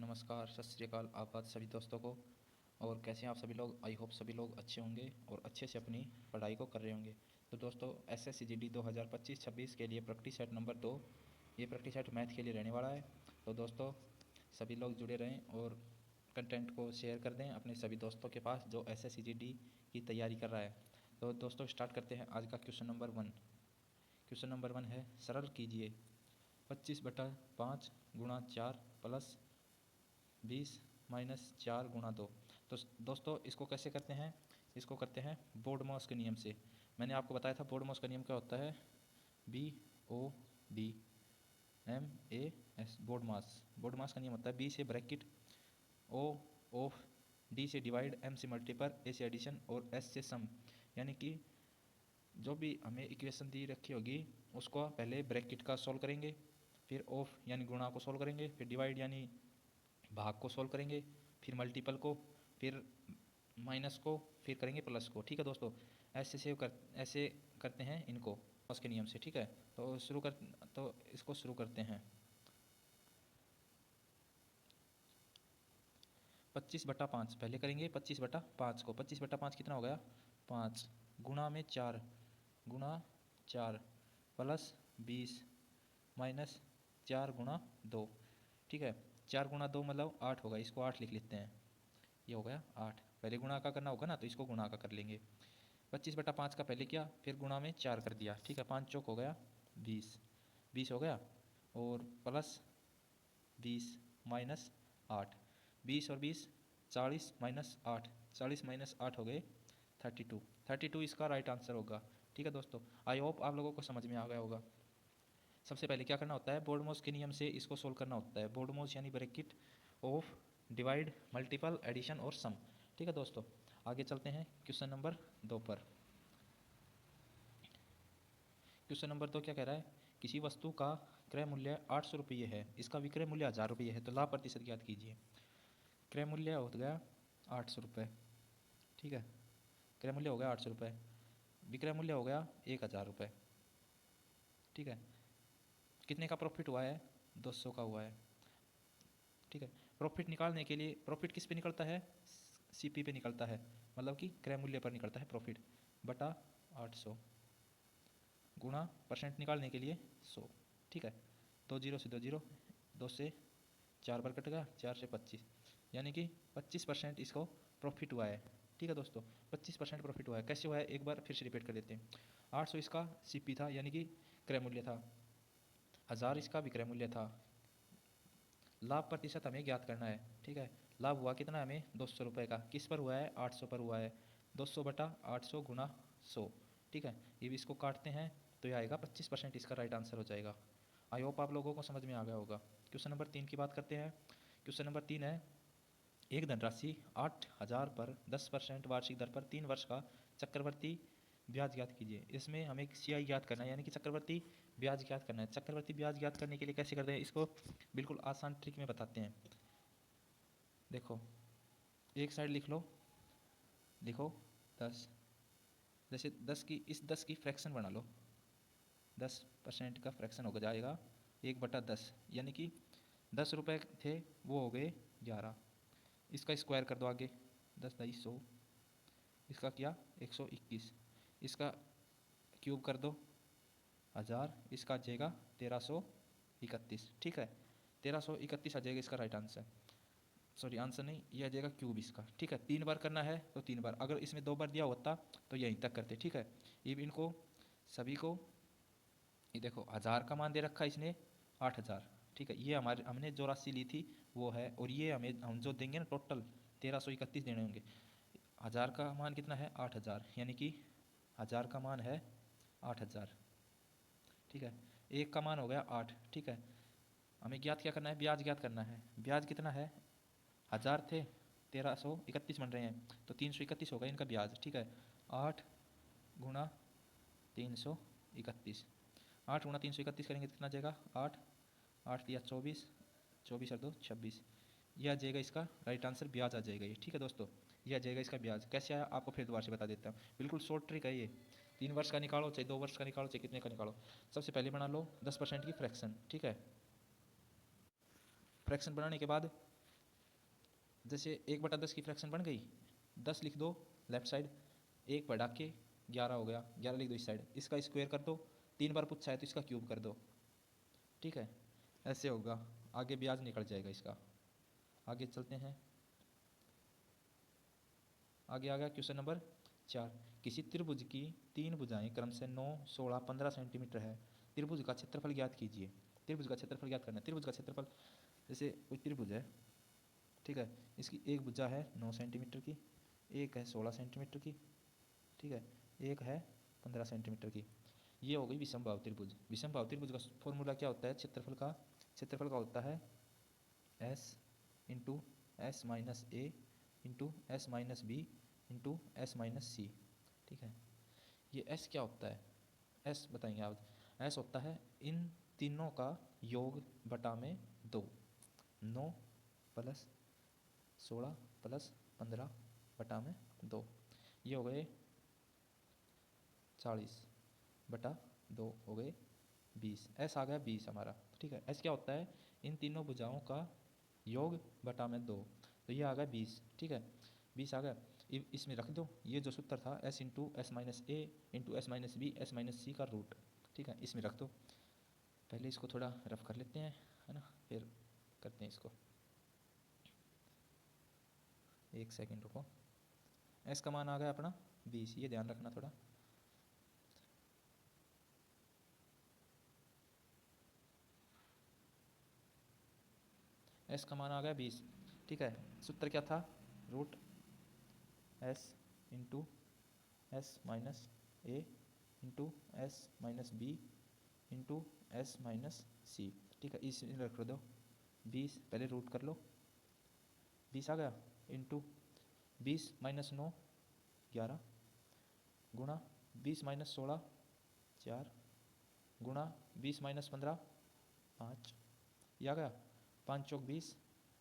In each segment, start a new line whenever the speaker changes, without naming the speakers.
नमस्कार, सत श्री अकाल आपात सभी दोस्तों को। और कैसे हैं आप सभी लोग। आई होप सभी लोग अच्छे होंगे और अच्छे से अपनी पढ़ाई को कर रहे होंगे। तो दोस्तों SSCGD 2025-26 के लिए प्रैक्टिस सेट नंबर 2, ये प्रैक्टिस सेट मैथ के लिए रहने वाला है। तो दोस्तों सभी लोग जुड़े रहें और कंटेंट को शेयर कर दें अपने सभी दोस्तों के पास जो SSCGD की तैयारी कर रहा है। तो दोस्तों स्टार्ट करते हैं आज का क्वेश्चन नंबर 1। क्वेश्चन नंबर 1 है, सरल कीजिए 25/5 गुणा 4 प्लस 20 माइनस 4 गुणा 2। तो दोस्तों इसको कैसे करते हैं, इसको करते हैं बोर्डमॉस के नियम से। मैंने आपको बताया था बोर्डमॉस का नियम क्या होता है, BODMAS, बोर्डमॉस का नियम होता है B से ब्रैकेट, O ऑफ, D से डिवाइड, M से मल्टीपल, A से एडिशन और S से सम। यानी कि जो भी हमें इक्वेशन दी रखी होगी उसको पहले ब्रैकेट का सॉल्व करेंगे, फिर ऑफ यानी गुणा को सॉल्व करेंगे, फिर डिवाइड यानी भाग को सॉल्व करेंगे, फिर मल्टीपल को, फिर माइनस को, फिर करेंगे प्लस को। ठीक है दोस्तों, ऐसे करते हैं इनको उसके नियम से। ठीक है, तो इसको शुरू करते हैं। 25/5 पहले करेंगे। 25/5 को, 25/5 कितना हो गया 5, गुणा में 4 गुणा 4 प्लस 20 माइनस 4 गुणा 2। ठीक है, 4 गुणा 2 मतलब 8 होगा, इसको 8 लिख लेते हैं। ये हो गया 8। पहले गुणा का करना होगा ना, तो इसको गुणा का कर लेंगे। 25/5 का पहले किया, फिर गुणा में 4 कर दिया। ठीक है, 5 चौक हो गया 20, 20 हो गया, और प्लस 20 माइनस 8, 20 और 20 40 माइनस 8, 40 माइनस 8 हो गए 32, 32 इसका राइट आंसर होगा। ठीक है दोस्तों, आई होप आप लोगों को समझ में आ गया होगा। सबसे पहले क्या करना होता है, बोर्डमॉस के नियम से इसको सोल्व करना होता है। बोर्डमॉस यानी bracket, of, divide, multiple, addition और सम। ठीक है दोस्तों, आगे चलते हैं क्वेश्चन नंबर 2 पर। क्वेश्चन नंबर 2 क्या कह रहा है, किसी वस्तु का क्रय मूल्य 800 रुपये है, इसका विक्रय मूल्य 1000 रुपये है, तो लाभ प्रतिशत ज्ञात कीजिए। क्रय मूल्य हो गया 800 रुपये। ठीक है, क्रय मूल्य हो गया 800 रुपये, विक्रय मूल्य हो गया 1000 रुपये। ठीक है, कितने का प्रॉफिट हुआ है, 200 का हुआ है। ठीक है, प्रॉफिट निकालने के लिए, प्रॉफिट किस पे निकलता है, CP पे निकलता है, मतलब कि क्रय मूल्य पर निकलता है प्रॉफिट, बटा 800 गुणा परसेंट निकालने के लिए 100। ठीक है, 2 जीरो से 2 जीरो, 2 से 4 बार कट गया, 4 से 25, यानी कि 25% इसको प्रॉफिट हुआ है। ठीक है दोस्तों, 25% प्रॉफिट हुआ है। कैसे हुआ है, एक बार फिर से रिपीट कर देते हैं। 800 इसका CP था, यानी कि क्रय मूल्य था, 1000 इसका विक्रय मूल्य था। लाभ प्रतिशत हमें ज्ञात करना है। ठीक है, लाभ हुआ कितना हमें, 200 रुपये का। किस पर हुआ है, 800 पर हुआ है। 200/800 गुणा 100। ठीक है, ये भी इसको काटते हैं तो ये आएगा 25%, इसका राइट आंसर हो जाएगा। आई होप आप लोगों को समझ में आ गया होगा। क्वेश्चन नंबर 3 की बात करते हैं। क्वेश्चन नंबर 3 है, एक धनराशि 8000 पर 10% वार्षिक दर पर 3 वर्ष का चक्रवर्ती ब्याज ज्ञात कीजिए। इसमें हमें CI ज्ञात करना है, यानी कि चक्रवर्ती ब्याज ज्ञात करना है। चक्रवर्ती ब्याज ज्ञात करने के लिए कैसे करते हैं, इसको बिल्कुल आसान ट्रिक में बताते हैं। देखो, एक साइड लिख लो, लिखो 10, जैसे 10 की फ्रैक्शन बना लो, 10% का फ्रैक्शन हो जाएगा 1/10, यानी कि 10 रुपये थे वो हो गए 11। इसका स्क्वायर कर दो आगे, 10 × 100, इसका किया 121, इसका क्यूब कर दो 1000, इसका आ जाएगा 1331। ठीक है, 1331 आ जाएगा इसका राइट आंसर। सॉरी, आंसर नहीं, ये आ जाएगा क्यूब इसका। ठीक है, 3 बार करना है तो 3 बार, अगर इसमें 2 बार दिया होता तो यहीं तक करते। ठीक है, ये इनको सभी को, ये देखो 1000 का मान दे रखा है इसने 8000। ठीक है, ये हमने जो राशि ली थी वो है, और ये हम जो देंगे ना टोटल 1331 देने होंगे। 1000 का मान कितना है, 8000, यानी कि 1000 का मान है 8000। ठीक है, एक का मान हो गया 8। ठीक है, हमें ज्ञात क्या करना है, ब्याज ज्ञात करना है। ब्याज कितना है, 1000 थे, 1331 बन रहे हैं, तो 331 होगा इनका ब्याज। ठीक है, 8 गुणा 331, 8 गुणा 331 करेंगे तो कितना आ जाएगा, 8 8 दिया 24, 24 और 2 26, यह आ जाएगा इसका राइट आंसर, ब्याज आ जाएगा ये। ठीक है दोस्तों, यह आ जाएगा इसका ब्याज। कैसे आया आपको फिर दोबारा से बता देता हूँ, बिल्कुल शॉर्ट ट्रिक है ये। 3 वर्ष का निकालो चाहे 2 वर्ष का निकालो चाहे कितने का निकालो, सबसे पहले बना लो 10% की फ्रैक्शन। ठीक है, फ्रैक्शन बनाने के बाद जैसे 1/10 की फ्रैक्शन बन गई, 10 लिख दो लेफ्ट साइड, 1 बढ़ा के 11 हो गया, 11 लिख दो इस साइड, इसका स्क्वायर कर दो, 3 बार पूछा है तो इसका क्यूब कर दो, ठीक है, ऐसे होगा, आगे ब्याज निकल जाएगा इसका। आगे चलते हैं, आगे आ गया क्वेश्चन नंबर 4। किसी त्रिभुज की 3 भुजाएं क्रमशः 9, 16, 15 सेंटीमीटर है, त्रिभुज का क्षेत्रफल ज्ञात कीजिए। त्रिभुज का क्षेत्रफल ज्ञात करना है। त्रिभुज का क्षेत्रफल, जैसे कोई त्रिभुज है, ठीक है, इसकी एक भुजा है 9 सेंटीमीटर की, एक है 16 सेंटीमीटर की, ठीक है, एक है 15 सेंटीमीटर की, ये हो गई विषमबाहु त्रिभुज। विषमबाहु त्रिभुज का फॉर्मूला क्या होता है क्षेत्रफल का? क्षेत्रफल का होता है S into S minus A into S minus B into S minus C, ठीक है। ये एस क्या होता है? एस बताएंगे आप। एस होता है इन तीनों का योग बटा में 2, 9 प्लस 16 प्लस 15 बटा में 2, ये हो गए 40 बटा 2 हो गए 20। एस आ गया 20 हमारा, ठीक है। एस क्या होता है? इन तीनों भुजाओं का योग बटा में 2, तो ये आ गया 20, ठीक है, 20 आ गया। इसमें रख दो ये जो सूत्र था S into S minus A into S minus B S minus C का रूट, ठीक है, इसमें रख दो। पहले इसको थोड़ा रफ कर लेते हैं, है ना, फिर करते हैं इसको। एक सेकेंड रुको। एस का मान आ गया अपना 20, ये ध्यान रखना थोड़ा। एस का मान आ गया 20, ठीक है। सूत्र क्या था? Root S into S minus A into S minus B into S minus C, ठीक है, इस रख दो 20, पहले रूट कर लो, 20 आ गया, इंटू 20 माइनस 9 11 गुणा 20 माइनस 16 4 गुणा 20 माइनस 15 5, ये आ गया 5 चौक 20।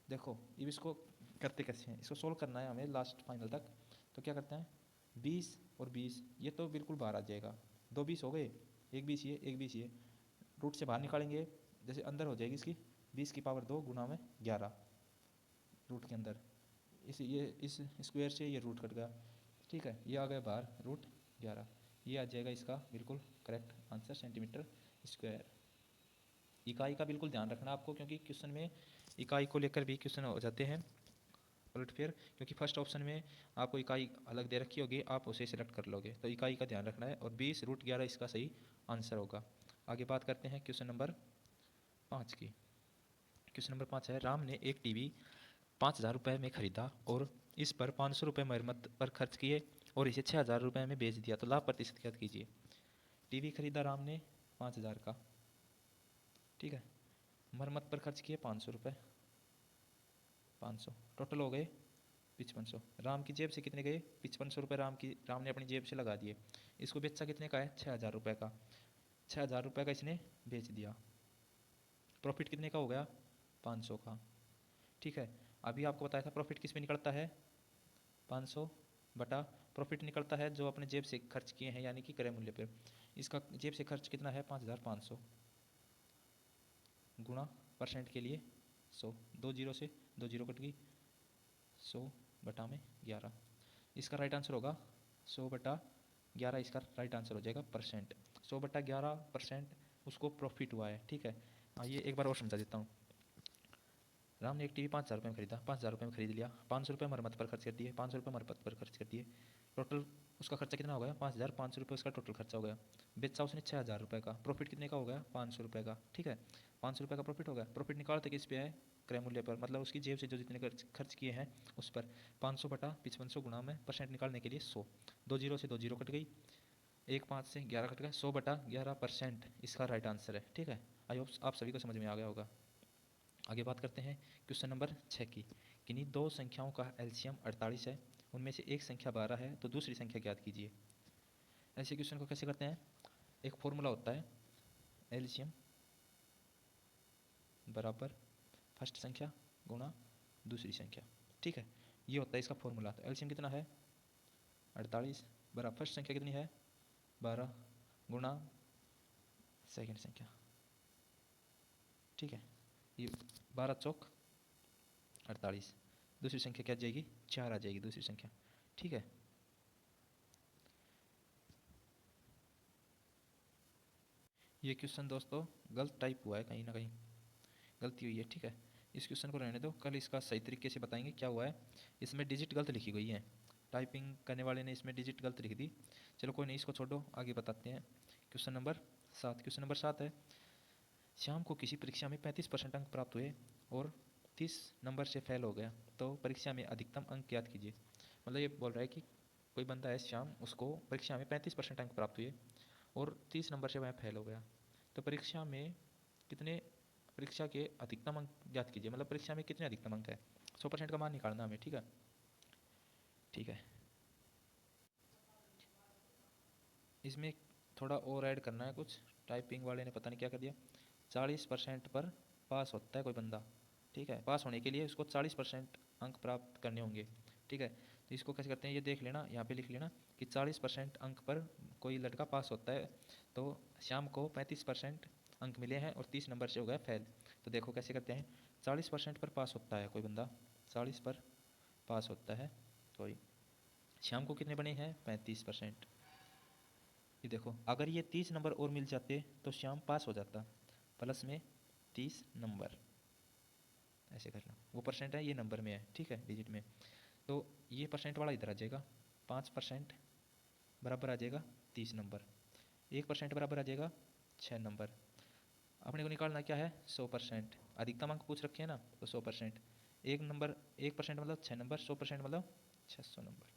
देखो अब इसको करते कैसे हैं, इसको सोल्व करना है हमें लास्ट फाइनल तक। तो क्या करते हैं, 20 और 20 ये तो बिल्कुल बाहर आ जाएगा, 2 20 हो गए, एक 20 ये एक 20 ये, रूट से बाहर निकालेंगे, जैसे अंदर हो जाएगी इसकी 20 की पावर 2 गुना में 11 रूट के अंदर, इस स्क्वायर से ये रूट कट गया, ठीक है, ये आ गया बाहर रूट 11, ये आ जाएगा इसका बिल्कुल करेक्ट आंसर सेंटीमीटर स्क्वायर। इकाई का बिल्कुल ध्यान रखना आपको, क्योंकि क्वेश्चन में इकाई को लेकर भी क्वेश्चन हो जाते हैं उलट फेर, क्योंकि फर्स्ट ऑप्शन में आपको इकाई अलग दे रखी होगी, आप उसे सिलेक्ट कर लोगे, तो इकाई का ध्यान रखना है। और 20 रूट 11 इसका सही आंसर होगा। आगे बात करते हैं क्वेश्चन नंबर 5 की। क्वेश्चन नंबर 5 है, राम ने एक टीवी 5,000 रुपये में खरीदा और इस पर 500 रुपये मरम्मत पर खर्च किए और इसे 6,000 रुपये में बेच दिया, तो लाभ प्रतिशत ज्ञात कीजिए। टीवी खरीदा राम ने 5,000 का, ठीक है, मरम्मत पर खर्च किए 500 रुपये, 500 टोटल हो गए 5500। राम की जेब से कितने गए? 5500 रुपये राम ने अपनी जेब से लगा दिए। इसको बेचा कितने का है? 6,000 रुपये का। 6,000 रुपये का इसने बेच दिया, प्रॉफिट कितने का हो गया? 500 का, ठीक है। अभी आपको बताया था प्रॉफिट किस में निकलता है? 500 बटा प्रॉफिट निकलता है जो अपने जेब से खर्च किए हैं, यानी कि क्रय मूल्य पर। इसका जेब से खर्च कितना है? 5,500 गुणा परसेंट के लिए 100, 2 जीरो से 2 जीरो कट गई, 100 बटा में 11, इसका राइट आंसर होगा 100 बटा 11, इसका राइट आंसर हो जाएगा परसेंट। 100 बटा 11% उसको प्रॉफिट हुआ है, ठीक है। आइए एक बार और समझा देता हूँ। राम ने एक टीवी 5,000 रुपये में खरीदा, 5,000 रुपये में खरीद लिया, 500 रुपये मरम्मत पर खर्च कर दिए, 500 रुपये मरम्मत पर खर्च कर दिए, टोटल उसका खर्चा कितना हो गया? 5,500 रुपये उसका टोटल खर्चा हो गया। बेचा उसने 6,000 रुपये का, प्रॉफिट कितने का हो गया? 500 रुपये का, ठीक है, 500 रुपये का प्रॉफिट हो गया। प्रॉफिट निकालते किस पे है? क्रय मूल्य पर, मतलब उसकी जेब से जो जितने खर्च किए हैं उस पर। 500 बटा 5500 गुणा में परसेंट निकालने के लिए 100, 2 जीरो से 2 जीरो कट गई, 1 5 से 11 कट गया, 100 बटा 11% इसका राइट आंसर है, ठीक है। आई होप आप सभी को समझ में आ गया होगा। आगे बात करते हैं क्वेश्चन नंबर 6 की। किन्हीं दो संख्याओं का एलसीएम 48 है, उनमें से एक संख्या 12 है, तो दूसरी संख्या ज्ञात कीजिए। ऐसे क्वेश्चन को कैसे करते हैं? एक फॉर्मूला होता है एलसीएम बराबर फर्स्ट संख्या गुणा दूसरी संख्या, ठीक है, ये होता है इसका फॉर्मूला। तो एलसीएम कितना है? 48 बराबर फर्स्ट संख्या कितनी है? 12 गुणा सेकेंड संख्या, ठीक है, ये 12 चौक 48, दूसरी संख्या क्या आ जाएगी, 4 आ जाएगी दूसरी संख्या। ठीक है, ये क्वेश्चन दोस्तों गलत टाइप हुआ है, कहीं ना कहीं गलती हुई है। ठीक है, इस क्वेश्चन को रहने दो, कल इसका सही तरीके से बताएंगे क्या हुआ है। इसमें डिजिट गलत लिखी गई है, टाइपिंग करने वाले ने इसमें डिजिट गलत लिख दी। चलो कोई नहीं, इसको छोड़ो, आगे बताते हैं। क्वेश्चन नंबर 7, क्वेश्चन नंबर 7 है, श्याम को किसी परीक्षा में 35% अंक प्राप्त हुए और 30 नंबर से फेल हो गया, तो परीक्षा में अधिकतम अंक ज्ञात कीजिए। मतलब ये बोल रहा है कि कोई बंदा है श्याम, उसको परीक्षा में 35% अंक प्राप्त हुए और 30 नंबर से वह फेल हो गया, तो परीक्षा में कितने, परीक्षा के अधिकतम अंक ज्ञात कीजिए। मतलब परीक्षा में कितने अधिकतम अंक है, 100% का मान निकालना हमें। ठीक है, ठीक है, इसमें थोड़ा और ऐड करना है कुछ, टाइपिंग वाले ने पता नहीं क्या कर दिया। 40% पर पास होता है कोई बंदा, ठीक है, पास होने के लिए उसको 40% अंक प्राप्त करने होंगे। ठीक है, तो इसको कैसे करते हैं ये देख लेना, यहाँ पे लिख लेना कि 40% अंक पर कोई लड़का पास होता है, तो श्याम को 35% अंक मिले हैं और 30 नंबर से हो गया फेल। तो देखो कैसे करते हैं, 40% पर पास होता है कोई बंदा, 40 पर पास होता है कोई, श्याम को कितने बने हैं, 35%। ये देखो, अगर ये 30 नंबर और मिल जाते तो श्याम पास हो जाता, प्लस में 30 नंबर, ऐसे करना। वो परसेंट है, ये नंबर में है, ठीक है, डिजिट में। तो ये परसेंट वाला इधर आ जाएगा, 5% बराबर आ जाएगा 30 नंबर, 1% बराबर आ जाएगा 6 नंबर। अपने को निकालना क्या है, 100%। अधिकतम अंक पूछ रखे हैं ना, तो 100%। एक नंबर, 1% मतलब 6 नंबर, 100% मतलब 600 नंबर।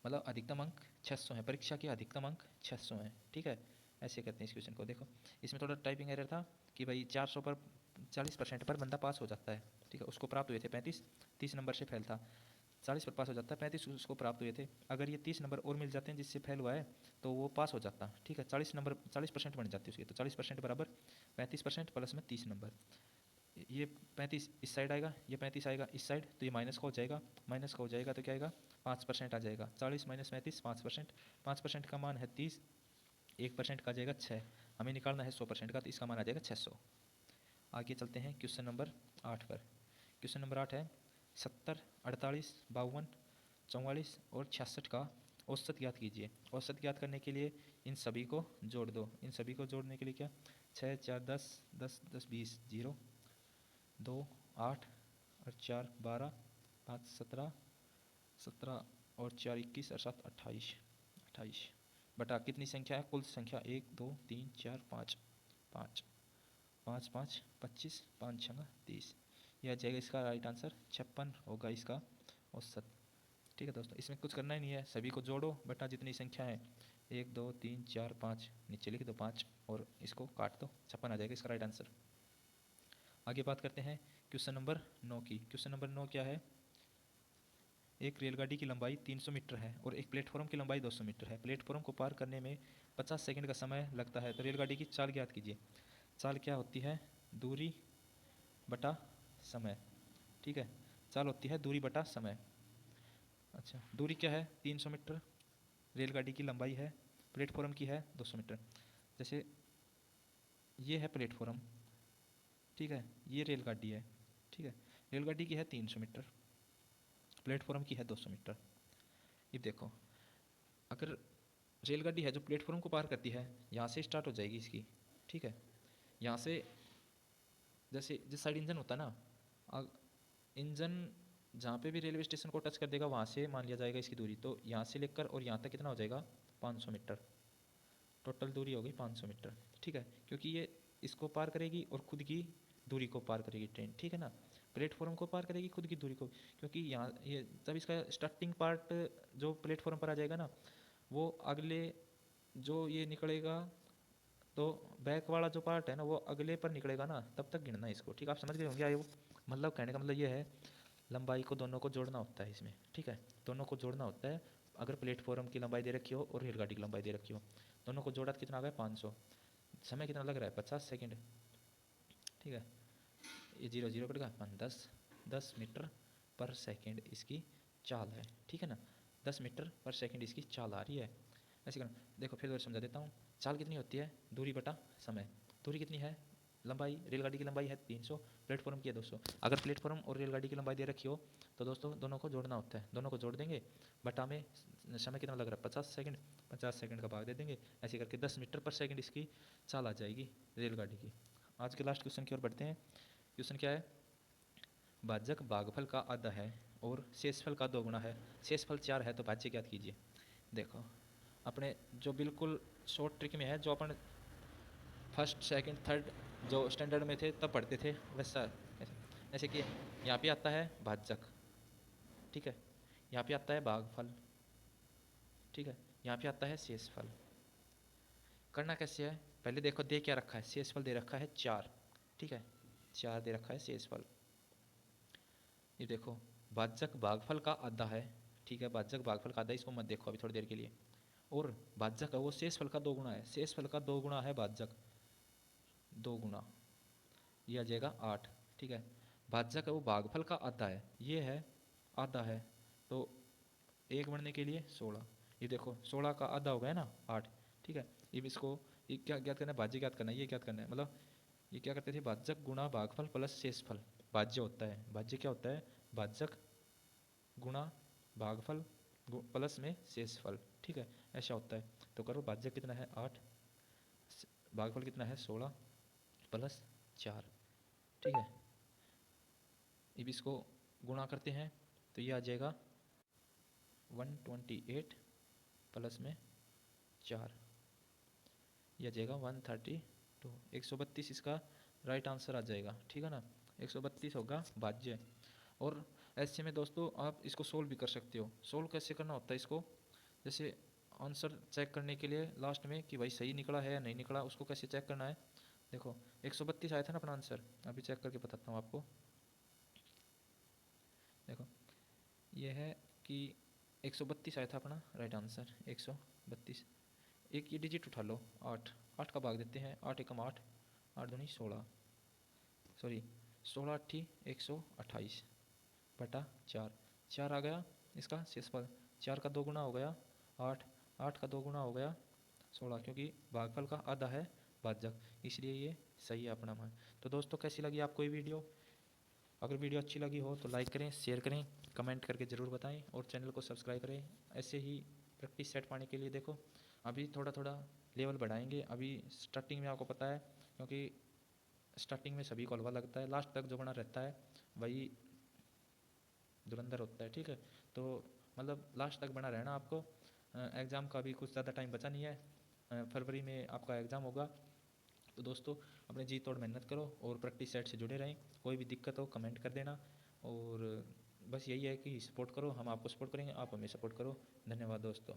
मतलब अधिकतम अंक 600 है, परीक्षा के अधिकतम अंक 600 हैं। ठीक है, ऐसे करते हैं इस क्वेश्चन को। देखो इसमें थोड़ा टाइपिंग एरर था कि भाई 400 पर 40% पर बंदा पास हो जाता है। ठीक है, उसको प्राप्त हुए थे 35, 30 नंबर से फेल था, 40 पर पास हो जाता है, 35 उसको प्राप्त हुए थे। अगर ये 30 नंबर और मिल जाते हैं जिससे फेल हुआ है, तो वो पास हो जाता। ठीक है, 40 नंबर, 40% बन जाती है उसकी, तो 40% बराबर 35% प्लस में 30 नंबर। ये 35 इस साइड आएगा, ये 35 आएगा इस साइड, तो ये माइनस का हो जाएगा, माइनस का हो जाएगा तो क्या आएगा, 5% आ जाएगा। 40 माइनस 35 5%, 5% का मान है 30, 1% का आ जाएगा 6, हमें निकालना है 100% का, तो इसका मान आ जाएगा 600। आगे चलते हैं क्वेश्चन नंबर 8 पर। क्वेश्चन नंबर 8 है, 70, 48, 52, 44 और 66 का औसत ज्ञात कीजिए। औसत ज्ञात करने के लिए इन सभी को जोड़ दो। इन सभी को जोड़ने के लिए क्या, 6 4 10, 10 10 20, 0 2 8 और 4 12, 5 17, 17 और 4 21 और 7 28, 28 बटा कितनी संख्या है, कुल संख्या 1 2 3 4 5, 5 5 5 25, 5 छंगा 30। यह आ जाएगा इसका राइट आंसर, 56 होगा इसका औसत। ठीक है दोस्तों, इसमें कुछ करना ही नहीं है, सभी को जोड़ो बटा जितनी संख्या है, 1 2 3 4 5, नीचे लिख दो 5 और इसको काट दो, 56 आ जाएगा इसका राइट आंसर। आगे बात करते हैं क्वेश्चन नंबर 9 की। क्वेश्चन नंबर 9 क्या है, एक रेलगाड़ी की लंबाई 300 मीटर है और एक प्लेटफॉर्म की लंबाई 200 मीटर है। प्लेटफॉर्म को पार करने में 50 सेकंड का समय लगता है, तो रेलगाड़ी की चाल ज्ञात कीजिए। चाल क्या होती है, दूरी बटा समय। ठीक है, चाल होती है दूरी बटा समय। अच्छा, दूरी क्या है, 300 मीटर, रेलगाड़ी की लंबाई है, प्लेटफॉर्म की है 200 मीटर। जैसे ये है प्लेटफॉर्म, ठीक है, ये रेलगाड़ी है, ठीक है, रेलगाड़ी की है 300 मीटर, प्लेटफॉर्म की है 200 मीटर। ये देखो, अगर रेलगाड़ी है जो प्लेटफॉर्म को पार करती है, यहाँ से स्टार्ट हो जाएगी इसकी, ठीक है, यहाँ से जैसे जिस साइड इंजन होता है ना, इंजन जहाँ पे भी रेलवे स्टेशन को टच कर देगा वहाँ से मान लिया जाएगा इसकी दूरी, तो यहाँ से लेकर और यहाँ तक कितना हो जाएगा, 500 मीटर। टोटल दूरी हो गई 500 मीटर। ठीक है, क्योंकि ये इसको पार करेगी और खुद की दूरी को पार करेगी ट्रेन, ठीक है ना, प्लेटफॉर्म को पार करेगी खुद की दूरी को, क्योंकि यहाँ ये जब इसका स्टार्टिंग पार्ट जो प्लेटफॉर्म पर आ जाएगा ना, वो अगले जो ये निकलेगा, तो बैक वाला जो पार्ट है ना वो अगले पर निकलेगा ना, तब तक गिनना है इसको। ठीक है, आप समझ गए होंगे आए वो, मतलब कहने का मतलब ये है, लंबाई को दोनों को जोड़ना होता है इसमें। ठीक है, दोनों को जोड़ना होता है, अगर प्लेटफॉर्म की लंबाई दे रखी हो और रेलगाड़ी की लंबाई दे रखी हो, दोनों को जोड़ा तो कितना आ गया, 500। समय कितना लग रहा है, 50 सेकेंड। ठीक है, ये 0 0 कटेगा, 10 मीटर पर सेकेंड इसकी चाल है। ठीक है ना, 10 मीटर पर सेकेंड इसकी चाल आ रही है। ऐसे करना, देखो फिर समझा देता हूँ। चाल कितनी होती है, दूरी बटा समय। दूरी कितनी है, लंबाई, रेलगाड़ी की लंबाई है 300, प्लेटफॉर्म की है 200। अगर प्लेटफॉर्म और रेलगाड़ी की लंबाई दे रखी हो तो दोस्तों दोनों को जोड़ना होता है, दोनों को जोड़ देंगे, बटा में समय कितना लग रहा है 50 सेकंड, 50 सेकंड का भाग दे देंगे, ऐसे करके 10 मीटर पर सेकंड इसकी चाल आ जाएगी रेलगाड़ी की। आज के लास्ट क्वेश्चन की ओर बढ़ते हैं। क्वेश्चन क्या है, भाजक भागफल का आधा है और शेषफल का 2 गुना है, शेषफल 4 है तो भाज्य ज्ञात कीजिए। देखो अपने जो बिल्कुल शॉर्ट ट्रिक में है, जो अपन फर्स्ट सेकंड थर्ड जो स्टैंडर्ड में थे तब पढ़ते थे वैसा, जैसे कि यहाँ पे आता है भाजक, ठीक है, यहाँ पे आता है भागफल, ठीक है, यहाँ पे आता है शेषफल। करना कैसे है, पहले देखो दे क्या रखा है, शेषफल दे रखा है 4, ठीक है, 4 दे रखा है शेषफल। ये देखो भाजक भागफल का आधा है, ठीक है, भाजक भागफल का आधा, इसको मत देखो अभी थोड़ी देर के लिए। और भाजक है वो शेषफल का 2 गुना है, शेषफल का 2 गुना है भाजक, 2 गुना, ये आ जाएगा 8, ठीक है। भाजक है वो भागफल का आधा है, ये है आधा है, तो 1 बढ़ने के लिए 16, ये देखो 16 का आधा हो गया ना 8, ठीक है। ये इसको ये क्या ज्ञात करना है, भाज्य ज्ञात करना है, ये ज्ञात करना है, मतलब ये क्या करते थे, भाजक गुणा भागफल प्लस शेषफल, भाज्य होता है, भाज्य क्या होता है, भाजक गुणा भागफल प्लस में शेषफल, ठीक है, ऐसा होता है। तो करो भाज्य कितना है 8, भागफल कितना है 16 प्लस 4, ठीक है। अब इसको गुणा करते हैं तो ये आ जाएगा 128 प्लस में 4, ये आ जाएगा 132, 132 इसका राइट आंसर आ जाएगा, ठीक है ना, 132 होगा भाज्य। और ऐसे में दोस्तों आप इसको सोल्व भी कर सकते हो। सोल्व कैसे करना होता है इसको, जैसे आंसर चेक करने के लिए लास्ट में कि भाई सही निकला है या नहीं निकला, उसको कैसे चेक करना है, देखो 132 आया था ना अपना आंसर, अभी चेक करके बताता हूँ आपको। देखो ये है कि 132 आया था अपना राइट आंसर, 132, एक ये डिजिट उठा लो 8, 8 का भाग देते हैं, 8 एकम 8, 8 दूनी 16, सॉरी 16 अट्ठी 128 बटा 4, 4 आ गया इसका शेषफल, 4 का 2 गुना हो गया 8, 8 का 2 गुना हो गया 16, क्योंकि भागफल का आधा है भाजक, इसलिए ये सही है अपना मान। तो दोस्तों कैसी लगी आपको ये वीडियो, अगर वीडियो अच्छी लगी हो तो लाइक करें, शेयर करें, कमेंट करके ज़रूर बताएं और चैनल को सब्सक्राइब करें। ऐसे ही प्रैक्टिस सेट पाने के लिए देखो अभी थोड़ा थोड़ा लेवल बढ़ाएंगे, अभी स्टार्टिंग में आपको पता है, क्योंकि स्टार्टिंग में सभी को हलवा लगता है, लास्ट तक जो बना रहता है वही धुरंधर होता है, ठीक है। तो मतलब लास्ट तक बना रहना आपको। एग्ज़ाम का भी कुछ ज़्यादा टाइम बचा नहीं है, फरवरी में आपका एग्ज़ाम होगा। तो दोस्तों अपने जी तोड़ मेहनत करो और प्रैक्टिस सेट से जुड़े रहें, कोई भी दिक्कत हो कमेंट कर देना, और बस यही है कि सपोर्ट करो, हम आपको सपोर्ट करेंगे, आप हमें सपोर्ट करो। धन्यवाद दोस्तों।